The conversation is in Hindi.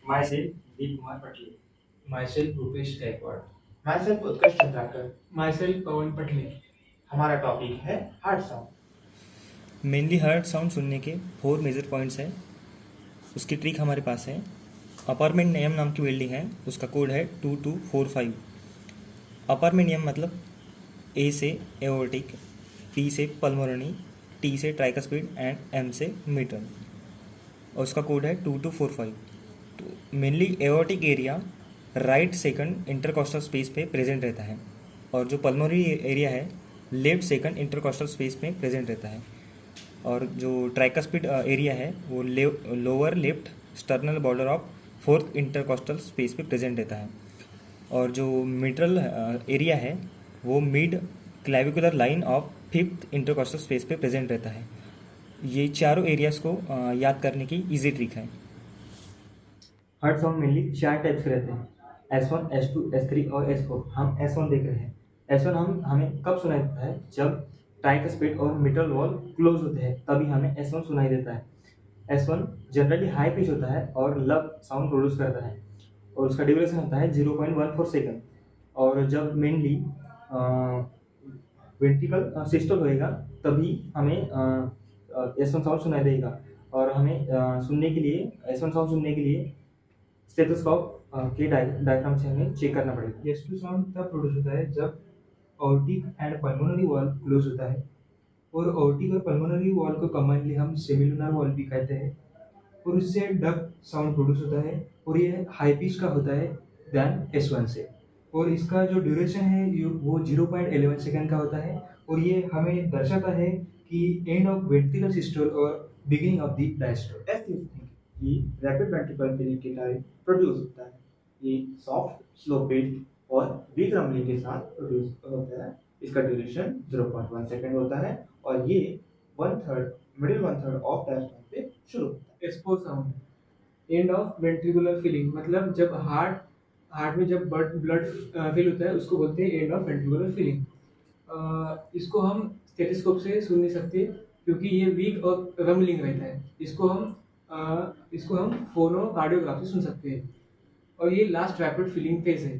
Myself, Deep Kumar Patil. Myself Rupesh Gaikwad. myself उत्कर्ष चंद्राकर। myself पवन पटले। हमारा टॉपिक है heart sound. Mainly heart sound सुनने के 4 मेजर पॉइंट्स हैं। उसकी ट्रिक हमारे पास है। अपार्टमेंट नियम नाम की बिल्डिंग है, उसका कोड है 2245। अपार्टमेंट नियम मतलब ए से एओर्टिक, पी से पल्मोनरी, टी से ट्राइकस्पिड एंड एम से मिट्रल, और उसका कोड है 2245। तो mainly aortic area right second intercostal space पे प्रेजेंट रहता है, और जो पल्मोनरी एरिया है लेफ्ट सेकंड इंटरकॉस्टल स्पेस में प्रेजेंट रहता है, और जो ट्राइकस्पिड एरिया है वो lower left sternal border of fourth intercostal space पे प्रेजेंट रहता है, और जो मिट्रल एरिया है वो mid clavicular line of fifth intercostal space पे प्रेजेंट रहता है। ये चारों एरियाज को याद करने की इजी ट्रिक है। हार्ट साउंड मेनली 4 टाइप्स के रहते हैं, S1, S2, S3 और S4। हम S1 देख रहे हैं। S1 हमें कब सुनाई देता है? जब ट्राइकस्पिड और मिट्रल वॉल क्लोज होते हैं, तभी हमें S1 सुनाई देता है। S1 जनरली हाई पिच होता है और लब साउंड प्रोड्यूस करता है, और उसका ड्यूरेशन होता है 0.14 सेकंड। और जब मेनली वेंट्रिकल सिस्टल होएगा, तभी हमें S1 साउंड सुनाई देगा। और हमें सुनने के लिए S1 साउंड सुनने के लिए स्टेथोस्कोप के डायग्राम से हमें चेक करना पड़ेगा। S2 साउंड तब प्रोड्यूस होता है जब aortic and pulmonary wall close होता है, और ऑर्टिक और पल्मोनरी वॉल को कॉमनली हम सेमिलुनर वॉल भी कहते हैं, और उससे डब साउंड प्रोड्यूस होता है, और ये हाई पिच का होता है दैन S1 से, और इसका जो ड्यूरेशन है वो 0.11 सेकंड का होता है, और ये हमें दर्शाता है कि एंड ऑफ वेंट्रिकल सिस्टोल और beginning of the diastole. S ये रैपिड वेंट्रिकुलर फिलिंग के टाइम प्रोड्यूस होता है। ये सॉफ्ट स्लो पिच और वीक रम्बलिंग के साथ प्रोड्यूस होता है। इसका ड्यूरेशन 0.1 सेकंड होता है, और ये middle one third of diastole पे शुरू होता है। एस्पो sound end of ventricular filling, मतलब जब हार्ट में जब ब्लड फिल होता है उसको बोलते हैं एंड ऑफ वेंट्रिकुलर फिलिंग। इसको हम स्टेथोस्कोप से सुन नहीं सकते क्योंकि ये वीक और रम्बलिंग रहता है। इसको हम फोनो कार्डियोग्राफ से सुन सकते हैं, और ये लास्ट रैपिड फिलिंग फेज है।